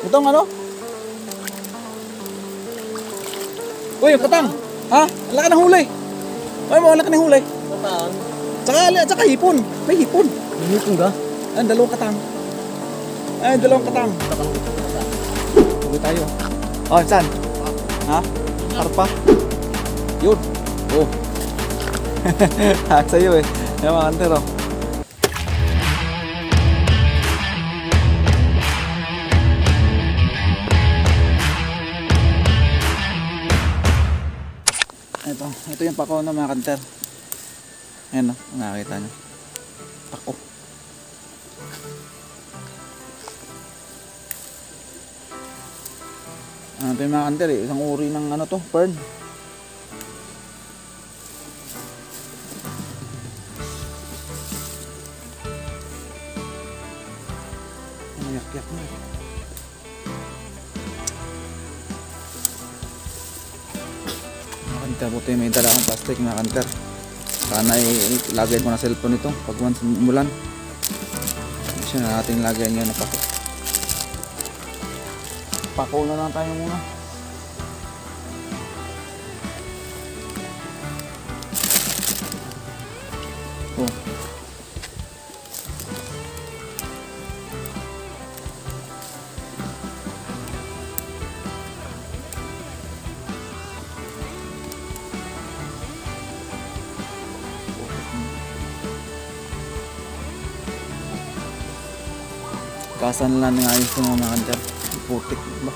Itong ano? Uy, yung katang. Ha? Ang laki ng huli. Ay mo, ang laki ng huli. Katang? Tsaka hipon. May hipon. May hipon ka? Ay, dalawang katang. Ay, dalawang katang. Huli tayo. Oh, saan? Ha? Karpa? Yun. Oh. Hak sa'yo eh. Yan mga kanter oh. Ito yung pako na mga kanter. Ayan o, nakakita nyo. Pako. Ito yung mga kanter eh, isang uri ng ano to, fern. Yak-yak na. Buti may dala akong plastic mga kanter. Sana ilagay ko na cellphone ito pag once umulan. Siya na natin lagay ngayon na pako. Pako na lang tayo muna. Oh. Kasan lang ng ayos ng mga kanter. Putik ba?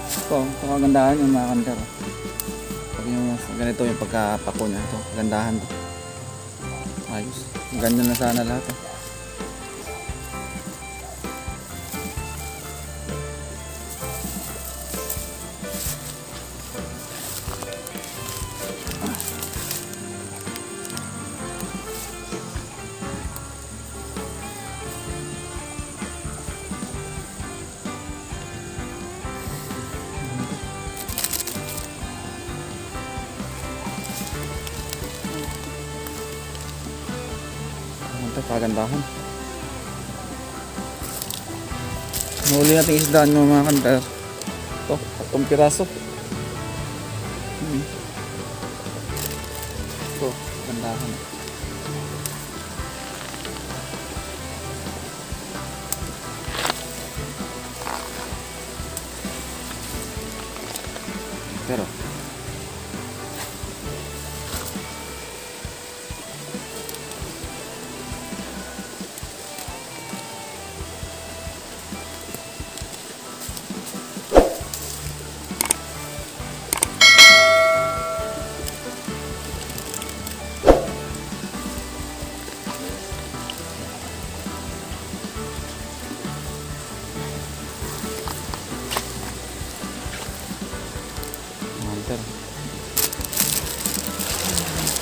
Ito kagandahan yung mga kanter. Pag yung ganito yung pagkapako niya. Ito, gandahan to. Ayos. Ganyan na sana lahat eh. Kagandahan. Nahuli natin isdaan ng mga kanter. Ito, 3 piraso. Ito, kagandahan. Pero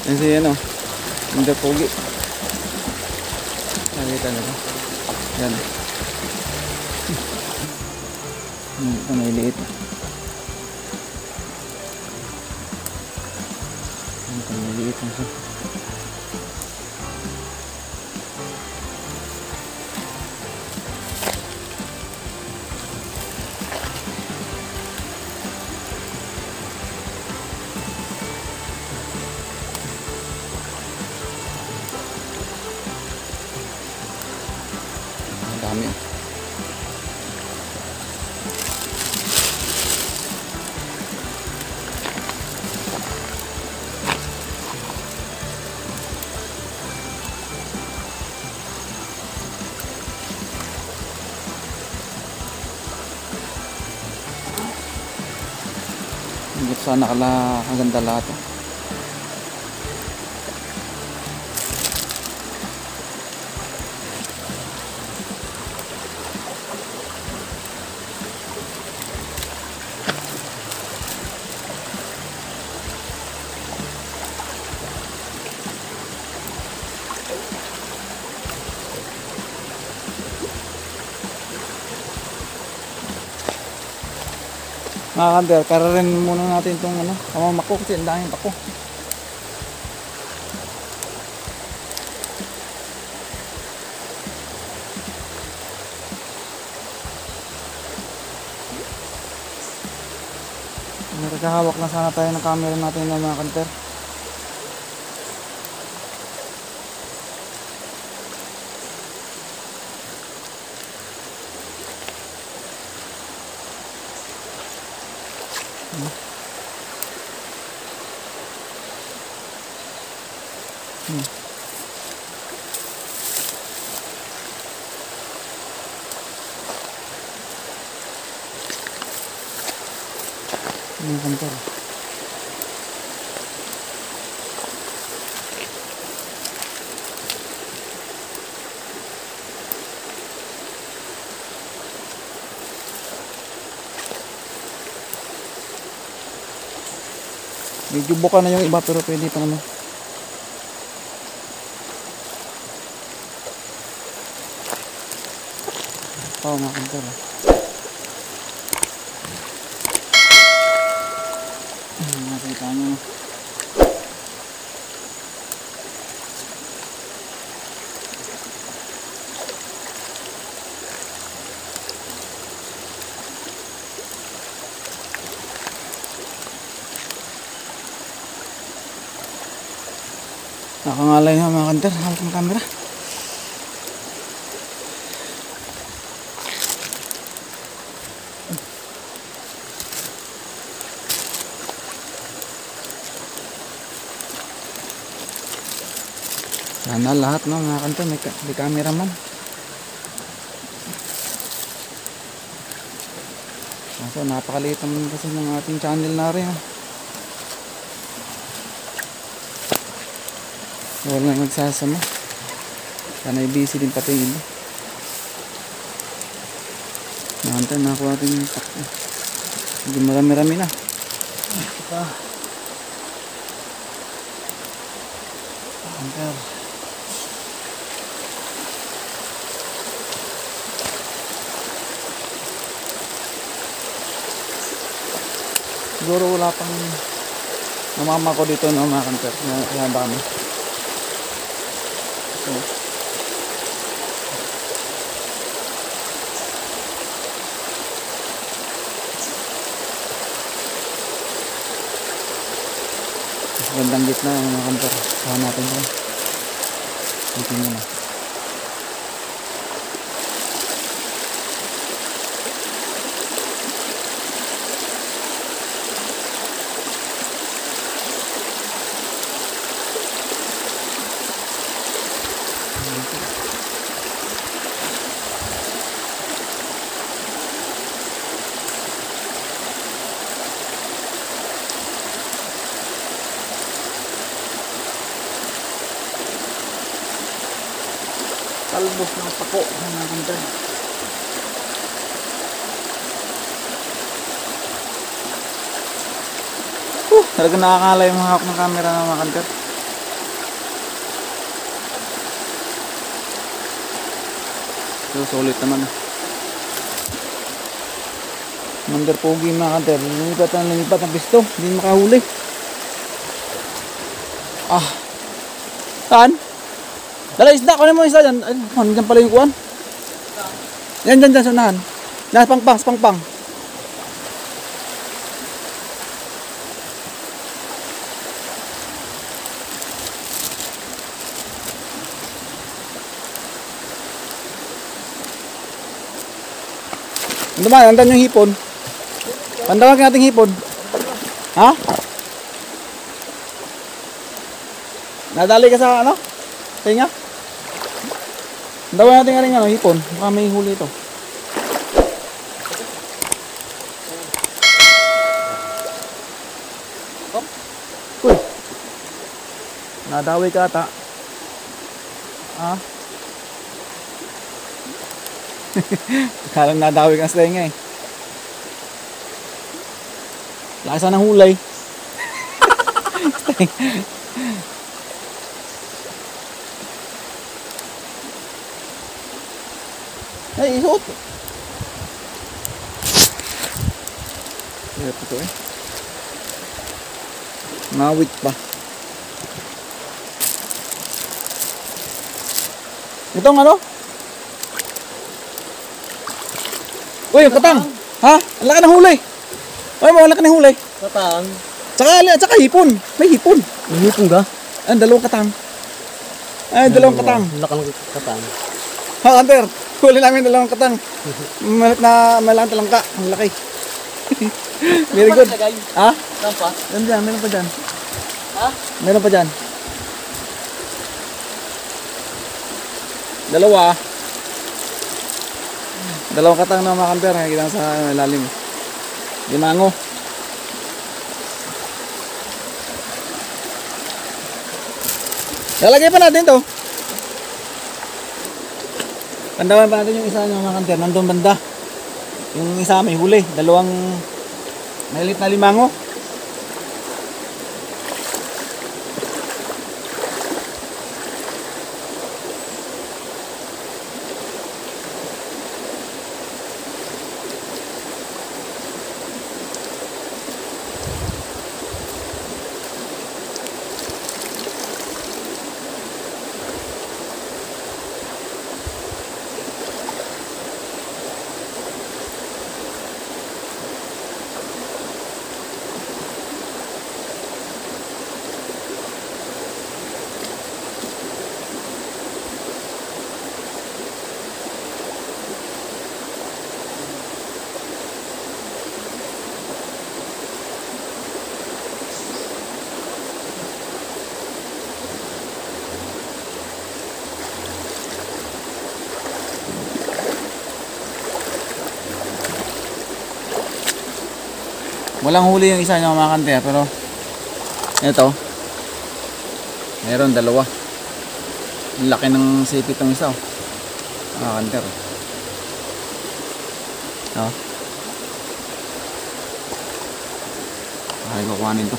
yan siya yan o. Hindi pogi. Nakita na ba? Yan. Ito may liit. Ito may liit na siya. Dami. Hanggang sana kaganda lahat. Mga kanter, kararin muna natin itong ano, kamamako kasi ang daming pako. Nagkahawak na sana tayo ng camera natin ng mga kanter. Mga kanter. Medyo buka na yung iba pero pwede pa naman. Oo mga kanter. Nakita nyo na. Nakangalay na mga kanter. Hawak ng camera. Sana lahat no mga kanter may cameraman. Kaso napakaliit naman kasi ng ating channel na rin. Wala nagsasama. Sana busy din pati yun. Mga kanter nakakuha natin yung takbo. Hindi marami-rami na. Kanter. Siguro wala pang namama ko dito no mga kanter. Kaya dami. So, gandang gitna mga kanter. Saan natin ito. Dito muna. Talbos ng pako mga kanter. Talaga nakakalay yung hawak ng camera ng mga kanter. So solid naman. Mander pogi mga kanter. Lumipat ng pisto. Hindi makahuli. Saan? Dala isda, kunin mo isda dyan. Ay, dyan pala yung kuwan. Yan, dyan, sa unahan. Pangpang. Ano ba, andan yung hipon. Pandawag natin hipon. Ha? Nadali ka sa ano? Tinga? Dawa natin nga rin ano, hipon. Baka may huli ito. Uy! Nadaway ka ata. Kalang nadaway ka sa tinga eh. Lasa ng hulay. Ay, isuot. Hirap ito eh. Mawit pa. Itong ano? Uy, yung katang. Ha? Ang laki ng huli. Uy, malaki ng huli. Katang. Tsaka hipon. May hipon. May hipon ka? Ang dalawang katang. Ay, dalawang katang. Lakang katang. Ha, Hunter. Huli namin dalawang katang. Malang talangka. Ang laki. Very good. Ha? Rampa? Diyan, meron pa dyan. Ha? Meron pa dyan. Dalawang katang na mga Hunter. Nakikita sa ilalim. Limango. Lalagay pa natin to. Pandawan pa natin yung isa ng mga Hunter. Nandun banda. Yung isa may huli. Dalawang maliit na limango. Walang huli yung isa niya mga Hunter, pero ito meron dalawa. Ang laki ng sipit ng isa mga Hunter. Ay, kukuhanin to.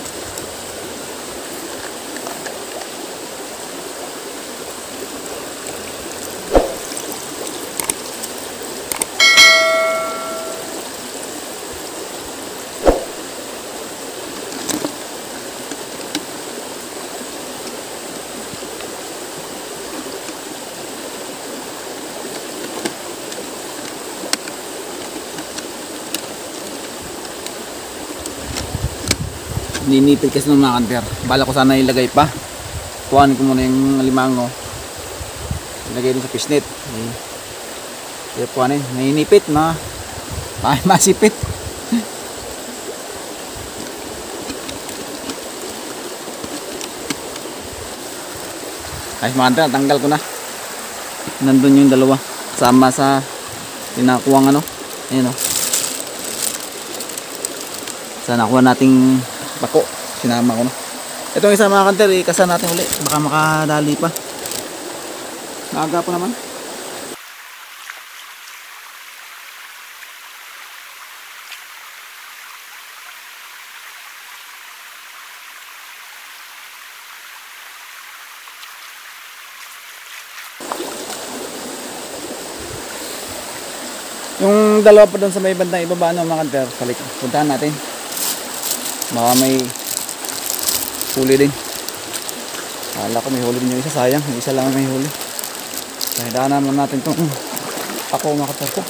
Ninipid kasi ng mga Hunter. Bala ko sana ilagay pa. Kuhanin ko muna yung limango. Ilagay din sa fishnet. Kaya kuhanin. Nainipit na. Ay, masipit. Ay, mga Hunter, tanggal ko na. Nandun yung dalawa. Sama sa pinakuwang ano. Ayun o. Sana nakuha nating bako, sinama ko na. Ito yung isa mga Hunter, ikasa natin ulit. Baka makadali pa. Maaga pa naman. Yung dalawa pa doon sa may bandang ibaba ng mga Hunter, puntahan natin. Baka may huli din. Akala ko may huli din yung isa, sayang. Yung isa lang may huli. Pahidahan naman natin itong ako mga Hunter ko.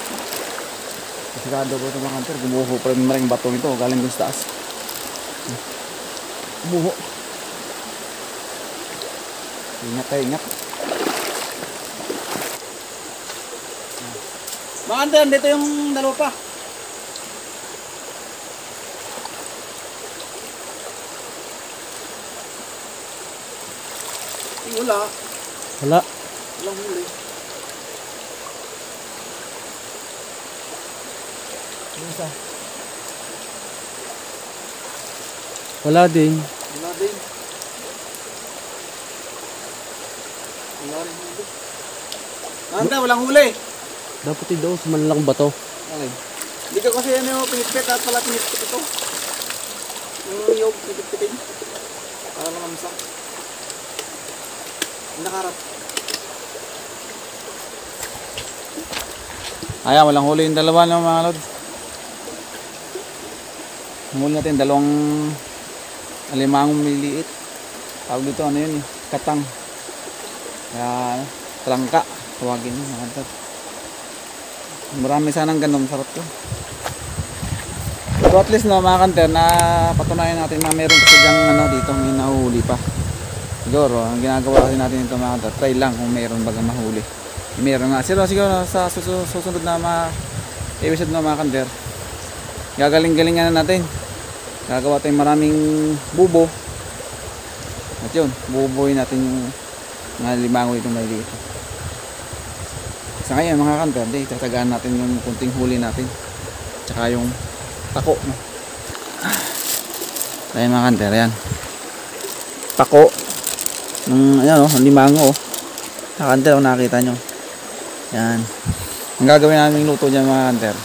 Sigado ko itong mga Hunter. Gumuho pa rin maraming batong ito. Galing dun sa taas. Gumuho. Ingat tayo, ingat. Mga Hunter, dito yung dalawa pa. Wala. Walang huli. Isa. Wala din. Wala rin huli. Nanda, walang huli. Dapat daw sa malaking bato. Okay. Hindi ka kasi ano yung pinipit at pala pinipit ito. Yung niyog, pinipit-pitin. Para malamsak. Nakarap. Ayan, walang huli yung dalawa ng mga lods. Huli natin dalawang alimangong maliit. Tawag dito ano yun eh, katang. Kaya talangka, tawagin yun mga lods. Marami sanang ganun, sarap to. So at least no mga kanter, na patunayan natin na meron kasi dyang ano, dito may nahuhuli pa. Siguro ang ginagawa kasi natin ito mga kanter, try lang kung meron bagang mahuli. Meron nga. Siguro sa susunod na mga episode na mga kanter, gagaling-galingan na natin. Gagawa tayong maraming bubo. At yun, bububuhin natin yung mga limango itong may dito. Sa ngayon mga kanter, tatagaan natin yung kunting huli natin. Tsaka yung pako, no? Ayan mga kanter, ayan. Pako. Ayan o, limango o. Mga kanter, kung nakakita nyo. Ayan. Ang gagawin namin luto dyan mga kanter,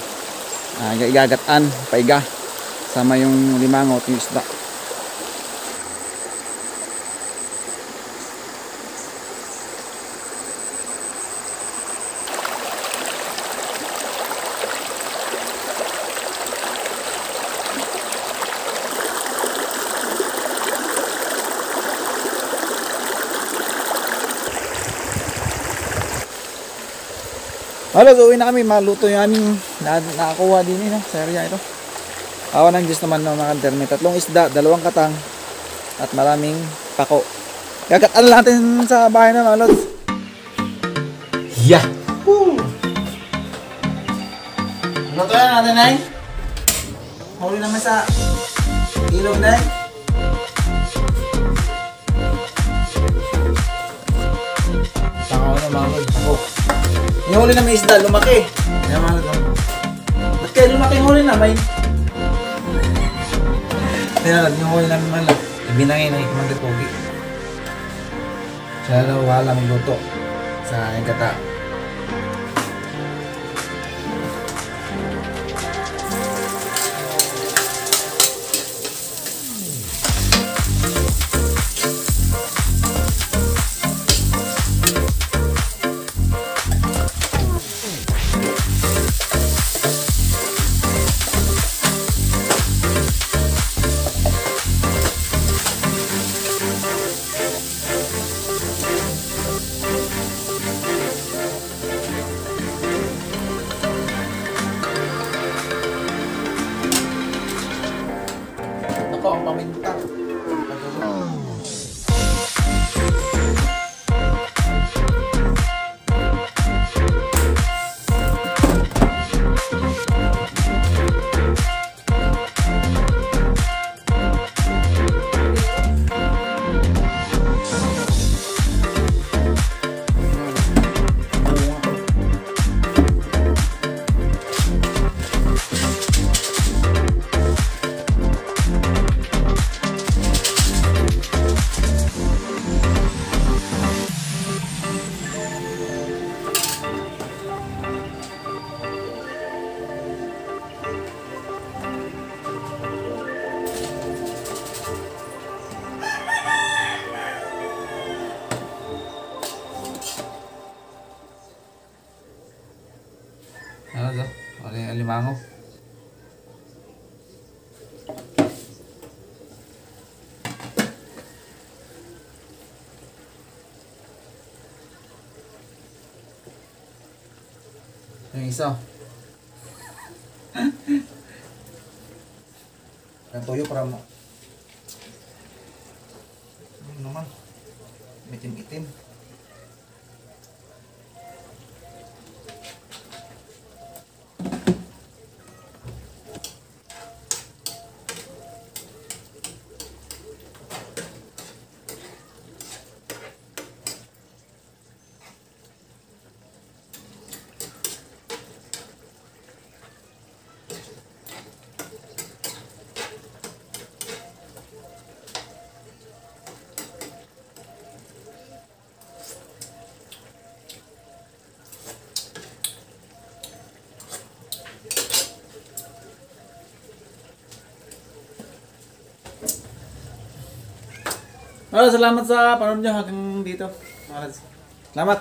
igagataan, paiga. Sama yung limango at yung isda. Halos uwi na kami, maluto yung aming nakakuha din sa area ito. Awa ng Diyos naman mga kanter, may 3 isda, 2 katang at maraming pako. Gagataan natin sa bahay na mga lods. Yeah! Woo! Luto na natin ay. Huli naman sa ilog na ay. Pako na mga lods, pako. Yung huli na may isda, lumaki. Ayan mga lods. Ba't kaya lumaki yung huli na may? Ayan, yung huli namin mga lods. Ibinangin ng ikumang pogi. Siya na wala may luto sa yung kata. Ako ang paminta. Ano to? Ano yung alimango? Yung isa. Ang toyo para mo. Ano naman? Itim-itim. Salamat sa panonood nyo hanggang dito. Salamat!